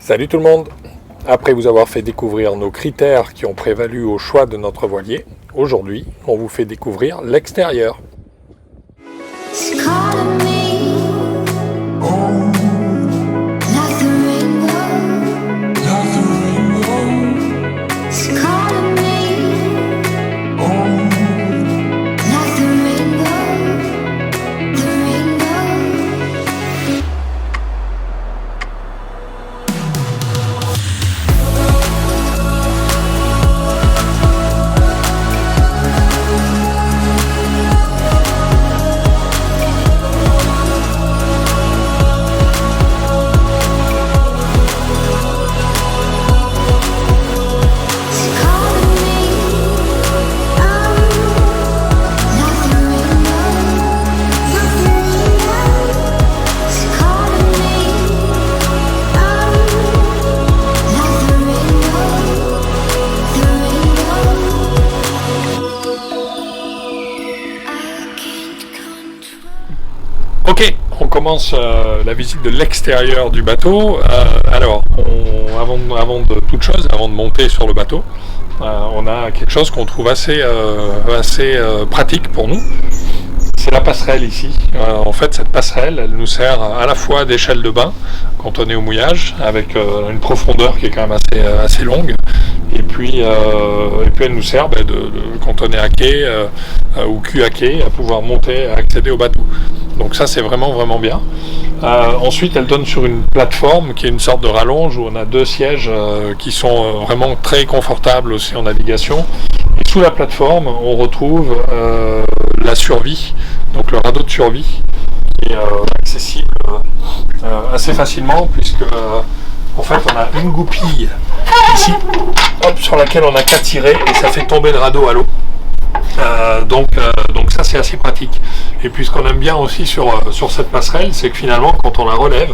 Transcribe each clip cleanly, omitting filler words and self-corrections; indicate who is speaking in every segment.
Speaker 1: Salut tout le monde! Après vous avoir fait découvrir nos critères qui ont prévalu au choix de notre voilier, aujourd'hui, on vous fait découvrir l'extérieur. Ok, on commence la visite de l'extérieur du bateau. Avant de toute chose, avant de monter sur le bateau, on a quelque chose qu'on trouve assez pratique pour nous. C'est la passerelle ici. En fait, cette passerelle, elle nous sert à la fois d'échelle de bain quand on est au mouillage, avec une profondeur qui est quand même assez longue. Et puis elle nous sert quand on est à quai ou cul à quai, à pouvoir monter, à accéder au bateau. Donc ça, c'est vraiment bien. Ensuite, elle donne sur une plateforme qui est une sorte de rallonge où on a deux sièges qui sont vraiment très confortables aussi en navigation. Et sous la plateforme, on retrouve la survie, donc le radeau de survie, qui est accessible assez facilement puisque en fait on a une goupille ici, sur laquelle on n'a qu'à tirer et ça fait tomber le radeau à l'eau. Donc ça c'est assez pratique. Et puis ce qu'on aime bien aussi sur cette passerelle, c'est que finalement quand on la relève,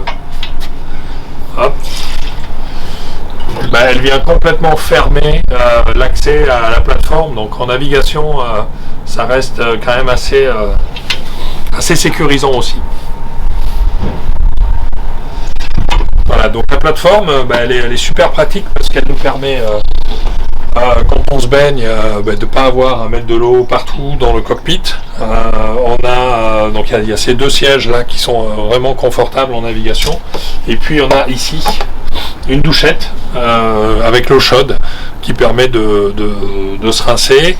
Speaker 1: elle vient complètement fermer l'accès à la plateforme. Donc en navigation, ça reste quand même assez sécurisant aussi. Voilà, donc la plateforme, elle est super pratique parce qu'elle nous permet, quand on se baigne, de ne pas avoir à mettre de l'eau partout dans le cockpit. Donc il y a ces deux sièges là qui sont vraiment confortables en navigation. Et puis on a ici une douchette avec l'eau chaude qui permet de se rincer.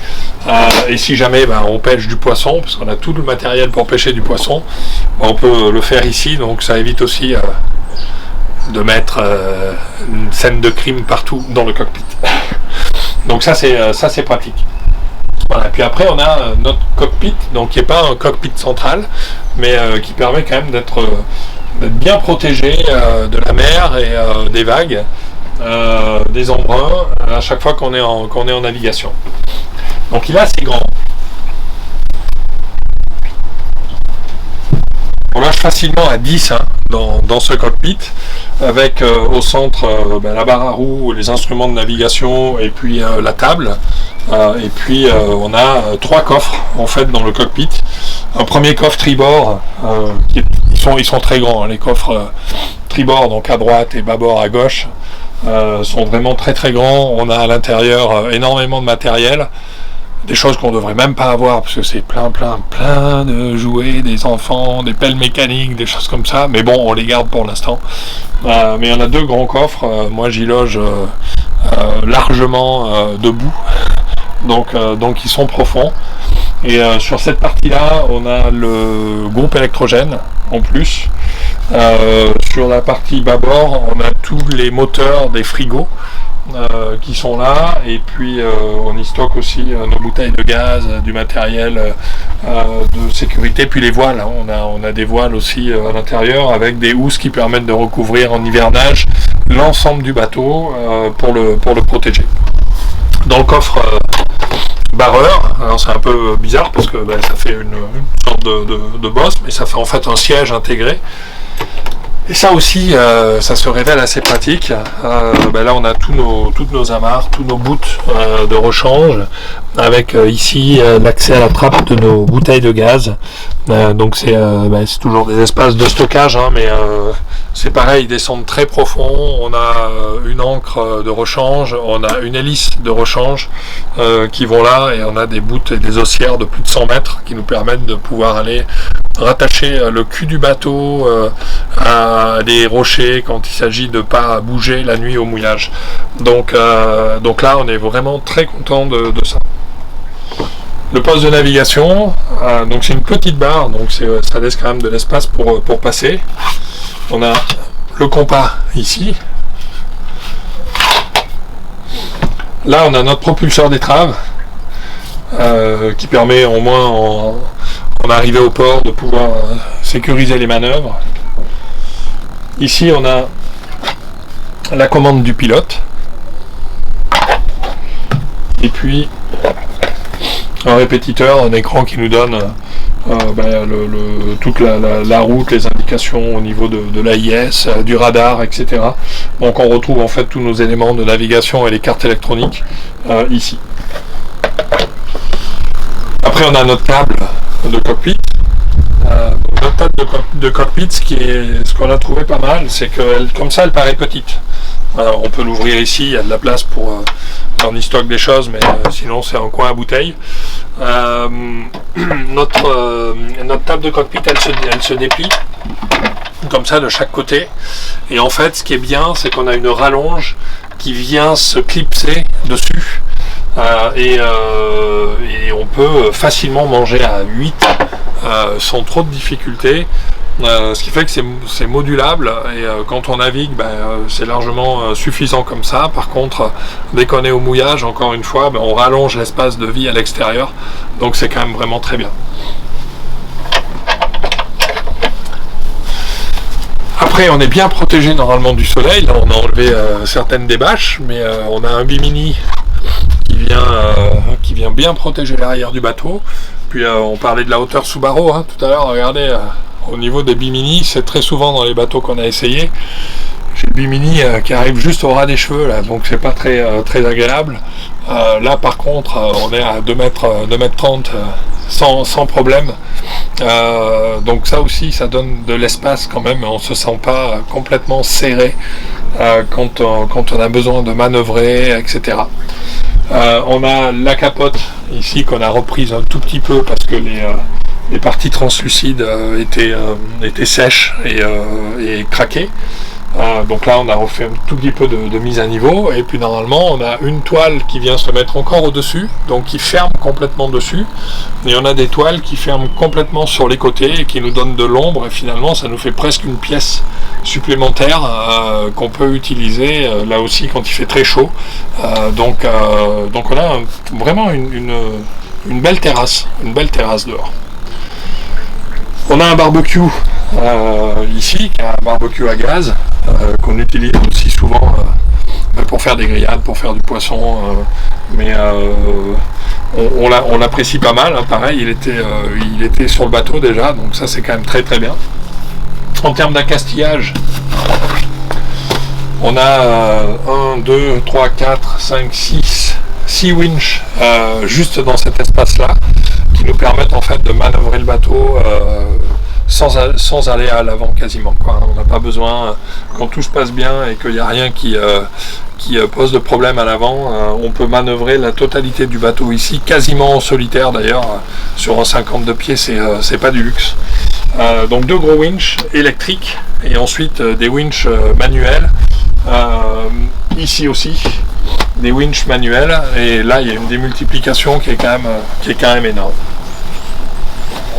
Speaker 1: Et si jamais on pêche du poisson, parce qu'on a tout le matériel pour pêcher du poisson, on peut le faire ici, donc ça évite aussi de mettre une scène de crime partout dans le cockpit. Donc ça c'est pratique. Voilà. Puis après on a notre cockpit, donc qui n'est pas un cockpit central, mais qui permet quand même d'être bien protégé de la mer et des vagues, des embruns, à chaque fois qu'on est en navigation. Donc il est assez grand. On lâche facilement à 10 dans ce cockpit, avec au centre la barre à roues, les instruments de navigation et puis la table. Et puis on a 3 coffres en fait dans le cockpit. Un premier coffre tribord, ils sont très grands, les coffres tribord, donc à droite et bâbord à gauche, sont vraiment très grands. On a à l'intérieur énormément de matériel. Des choses qu'on ne devrait même pas avoir parce que c'est plein de jouets, des enfants, des pelles mécaniques, des choses comme ça, mais bon, on les garde pour l'instant. Mais on a 2 grands coffres, moi j'y loge largement debout, donc ils sont profonds. Et sur cette partie-là, on a le groupe électrogène en plus. Sur la partie bâbord, on a tous les moteurs des frigos qui sont là, et puis on y stocke aussi nos bouteilles de gaz, du matériel de sécurité, puis les voiles. On a des voiles aussi à l'intérieur avec des housses qui permettent de recouvrir en hivernage l'ensemble du bateau pour le protéger. Dans le coffre barreur, alors c'est un peu bizarre parce que ça fait une sorte de bosse, mais ça fait en fait un siège intégré. Et ça aussi, ça se révèle assez pratique. Là, on a toutes nos amarres, tous nos bouts de rechange, avec ici l'accès à la trappe de nos bouteilles de gaz. Donc c'est toujours des espaces de stockage, hein, mais c'est pareil, ils descendent très profond. On a une ancre de rechange, on a une hélice de rechange qui vont là, et on a des bouts et des haussières de plus de 100 mètres qui nous permettent de pouvoir aller rattacher le cul du bateau à des rochers quand il s'agit de ne pas bouger la nuit au mouillage. Donc là, on est vraiment très content de ça. Le poste de navigation, donc c'est une petite barre, donc ça laisse quand même de l'espace pour passer. On a le compas ici. Là, on a notre propulseur d'étrave qui permet au moins en arrivée au port de pouvoir sécuriser les manœuvres. Ici, on a la commande du pilote. Et puis un répétiteur, un écran qui nous donne toute la route, les indications au niveau de l'AIS, du radar, etc. Donc on retrouve en fait tous nos éléments de navigation et les cartes électroniques ici. Après, on a notre table de cockpit. Notre table de cockpit, ce qu'on a trouvé pas mal, c'est que comme ça, elle paraît petite. On peut l'ouvrir ici, il y a de la place pour on y stocke des choses, mais sinon c'est un coin à bouteille. Notre table de cockpit, elle se déplie comme ça de chaque côté. Et en fait, ce qui est bien, c'est qu'on a une rallonge qui vient se clipser dessus. Et on peut facilement manger à 8 sans trop de difficultés. Ce qui fait que c'est modulable, et quand on navigue, c'est largement suffisant comme ça. Par contre, dès qu'on est au mouillage, encore une fois, on rallonge l'espace de vie à l'extérieur, donc c'est quand même vraiment très bien. Après, on est bien protégé normalement du soleil. Là, on a enlevé certaines des bâches, mais on a un bimini qui vient bien protéger l'arrière du bateau. Puis on parlait de la hauteur sous barreau tout à l'heure. Regardez, au niveau des bimini, c'est très souvent dans les bateaux qu'on a essayé. J'ai le bimini qui arrive juste au ras des cheveux, là, donc c'est pas très agréable. Là par contre, on est à 2m30 sans problème. Donc ça aussi, ça donne de l'espace quand même, on se sent pas complètement serré quand on a besoin de manœuvrer, etc. On a la capote ici qu'on a reprise un tout petit peu parce que les parties translucides étaient sèches et craquées. Donc là, on a refait un tout petit peu de mise à niveau, et puis normalement on a une toile qui vient se mettre encore au-dessus, donc qui ferme complètement dessus, et on a des toiles qui ferment complètement sur les côtés et qui nous donnent de l'ombre, et finalement ça nous fait presque une pièce supplémentaire qu'on peut utiliser là aussi quand il fait très chaud. Donc on a vraiment une belle terrasse dehors. On a un barbecue ici, qui est un barbecue à gaz, qu'on utilise aussi souvent pour faire des grillades, pour faire du poisson, mais on l'apprécie pas mal. Pareil, il était sur le bateau déjà, donc ça c'est quand même très très bien. En termes d'accastillage, on a 1, 2, 3, 4, 5, 6 winches juste dans cet espace-là, qui nous permettent en fait de manœuvrer le bateau sans aller à l'avant quasiment, quoi. On n'a pas besoin, quand tout se passe bien et qu'il n'y a rien qui pose de problème à l'avant, on peut manœuvrer la totalité du bateau ici, quasiment en solitaire d'ailleurs. Sur un 52 pieds, c'est pas du luxe. Donc 2 gros winches électriques et ensuite des winches manuels. Ici aussi des winches manuels, et là il y a une démultiplication qui est quand même énorme.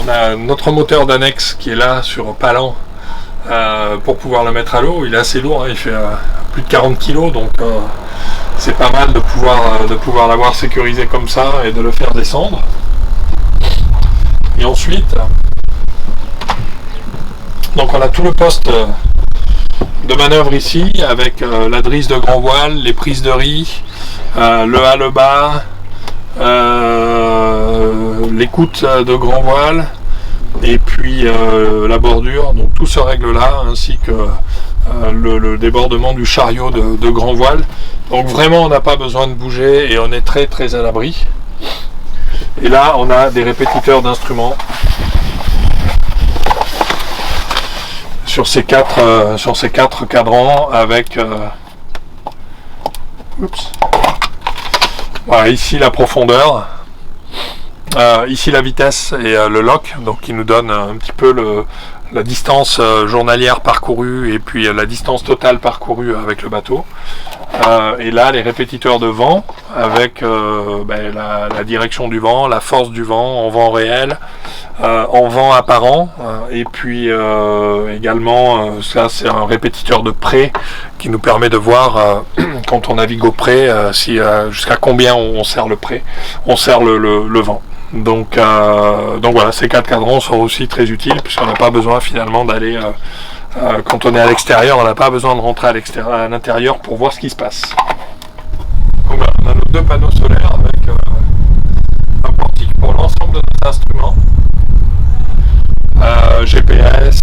Speaker 1: On a notre moteur d'annexe qui est là sur Palan pour pouvoir le mettre à l'eau. Il est assez lourd, il fait plus de 40 kg, donc c'est pas mal de pouvoir l'avoir sécurisé comme ça et de le faire descendre. Et ensuite, donc on a tout le poste de manœuvre ici avec la drisse de grand voile, les prises de riz, le haut-bas, l'écoute de grand voile, et puis la bordure, donc tout se règle là, ainsi que le débordement du chariot de grand voile. Donc vraiment on n'a pas besoin de bouger et on est très très à l'abri. Et là on a des répétiteurs d'instruments sur ces quatre cadrans avec voilà, ici la profondeur, ici la vitesse et le lock, donc qui nous donne un petit peu la distance journalière parcourue et puis la distance totale parcourue avec le bateau. Et là les répétiteurs de vent avec la direction du vent, la force du vent en vent réel, en vent apparent, et puis également ça c'est un répétiteur de près qui nous permet de voir quand on navigue au près jusqu'à combien on serre le près, on serre le vent. Donc voilà, ces quatre cadrans sont aussi très utiles puisqu'on n'a pas besoin finalement d'aller quand on est à l'extérieur, on n'a pas besoin de rentrer à l'intérieur pour voir ce qui se passe. Donc voilà, on a nos deux panneaux solaires avec un portique pour l'ensemble de nos instruments, GPS,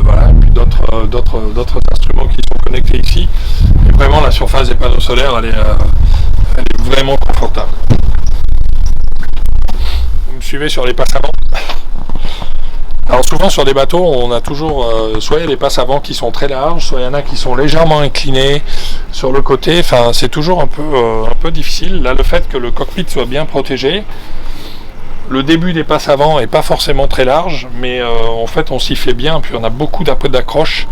Speaker 1: voilà, et puis d'autres instruments qui sont connectés ici. Et vraiment la surface des panneaux solaires, elle est vraiment confortable. Vous me suivez sur les passes avant. Alors souvent sur des bateaux, on a toujours soit il y a des passes avant qui sont très larges, soit il y en a qui sont légèrement inclinés sur le côté. Enfin, c'est toujours un peu difficile. Là, le fait que le cockpit soit bien protégé, le début des passes avant est pas forcément très large, mais en fait on s'y fait bien. Puis on a beaucoup d'accroches,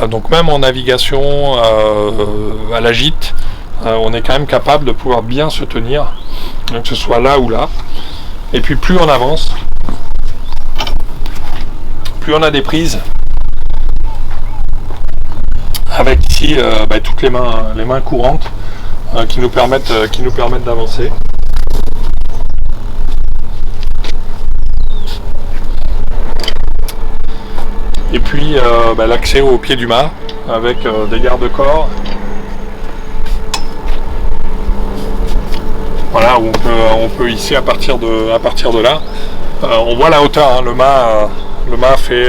Speaker 1: donc même en navigation à la gîte, on est quand même capable de pouvoir bien se tenir, que ce soit là ou là. Et puis plus on avance, plus on a des prises avec ici toutes les mains courantes qui nous permettent d'avancer. Et puis l'accès au pied du mât avec des garde-corps. Voilà, où on peut ici à partir de là, on voit la hauteur, hein, le mât fait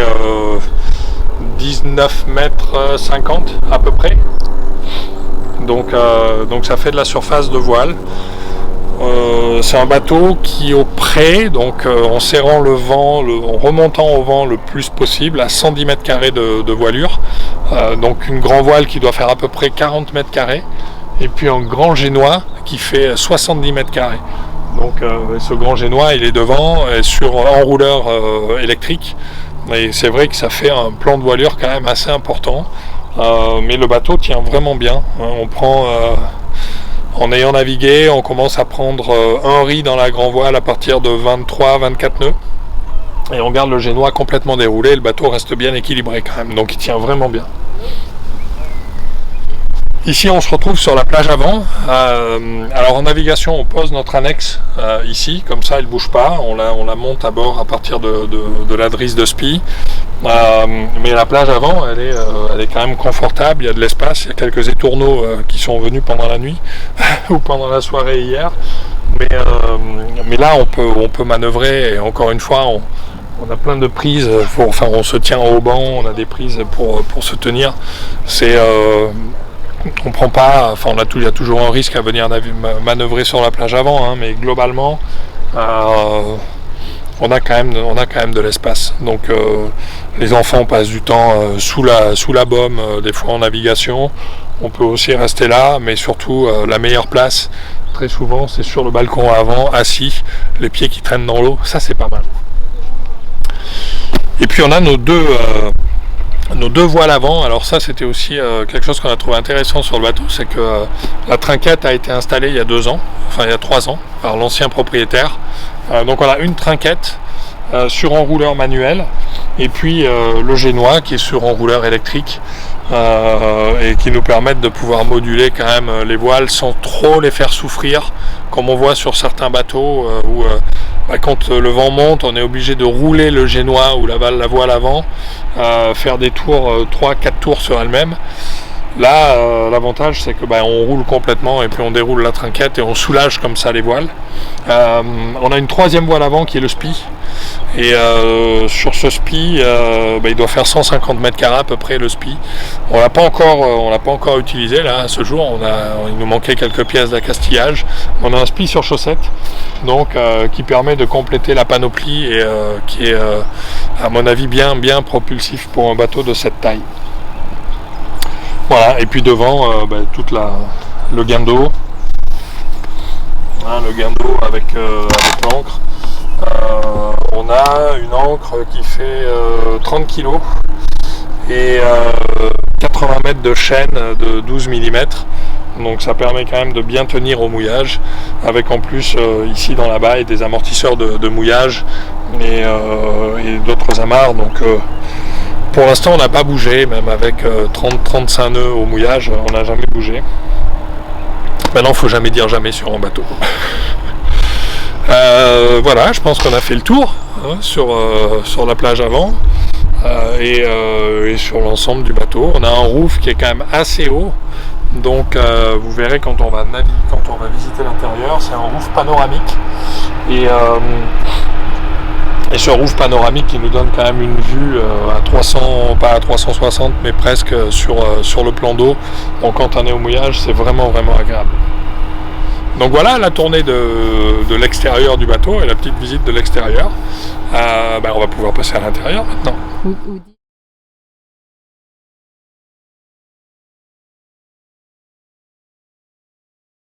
Speaker 1: 19 mètres 50 à peu près, donc ça fait de la surface de voile. C'est un bateau qui au près, donc en serrant le vent, en remontant au vent le plus possible à 110 mètres carrés de voilure, donc une grand voile qui doit faire à peu près 40 mètres carrés, et puis un grand génois qui fait 70 mètres carrés. Donc ce grand génois il est devant sur enrouleur électrique, et c'est vrai que ça fait un plan de voilure quand même assez important, mais le bateau tient vraiment bien, hein. On prend en ayant navigué, on commence à prendre un riz dans la grand voile à partir de 23-24 nœuds, et on garde le génois complètement déroulé, le bateau reste bien équilibré quand même, donc il tient vraiment bien. Ici on se retrouve sur la plage avant. Alors en navigation on pose notre annexe ici, comme ça elle ne bouge pas, on la monte à bord à partir de la drisse de spi. Mais la plage avant elle est quand même confortable, il y a de l'espace, il y a quelques étourneaux qui sont venus pendant la nuit ou pendant la soirée hier. Mais là on peut manœuvrer, et encore une fois on a plein de prises, on se tient au banc, on a des prises pour se tenir. On prend pas, il y a toujours un risque à venir manœuvrer sur la plage avant, hein, mais globalement on a quand même de l'espace. Donc les enfants passent du temps sous la baume, des fois en navigation. On peut aussi rester là, mais surtout la meilleure place très souvent c'est sur le balcon avant, assis, les pieds qui traînent dans l'eau, ça c'est pas mal. Et puis on a nos deux voiles avant. Alors ça c'était aussi quelque chose qu'on a trouvé intéressant sur le bateau, c'est que la trinquette a été installée il y a 2 ans, enfin il y a 3 ans, par l'ancien propriétaire. Donc on a une trinquette sur enrouleur manuel, et puis le génois qui est sur enrouleur électrique, et qui nous permettent de pouvoir moduler quand même les voiles sans trop les faire souffrir, comme on voit sur certains bateaux où quand le vent monte, on est obligé de rouler le génois ou la voile avant, faire des tours, 3-4 tours sur elle-même. Là, l'avantage c'est que on roule complètement et puis on déroule la trinquette et on soulage comme ça les voiles. On a une 3e voile avant qui est le spi, Et sur ce SPI, il doit faire 150 mètres carrés à peu près le SPI. On l'a pas encore utilisé là à ce jour. Il nous manquait quelques pièces d'accastillage. On a un SPI sur chaussette, donc qui permet de compléter la panoplie et qui est à mon avis bien propulsif pour un bateau de cette taille. Voilà, et puis devant toute le guindeau, le guindeau avec l'ancre. On a une ancre qui fait 30 kg et 80 mètres de chaîne de 12 mm. Donc ça permet quand même de bien tenir au mouillage, avec en plus ici dans la baille des amortisseurs de mouillage et d'autres amarres. Donc pour l'instant on n'a pas bougé, même avec 30-35 nœuds au mouillage, on n'a jamais bougé. Maintenant il ne faut jamais dire jamais sur un bateau. Voilà, je pense qu'on a fait le tour sur la plage avant et sur l'ensemble du bateau. On a un roof qui est quand même assez haut, donc vous verrez quand on va visiter l'intérieur, c'est un roof panoramique et ce roof panoramique qui nous donne quand même une vue à 300, pas à 360 mais presque sur le plan d'eau. Donc quand on est au mouillage, c'est vraiment agréable. Donc voilà la tournée de l'extérieur du bateau et la petite visite de l'extérieur. On va pouvoir passer à l'intérieur maintenant.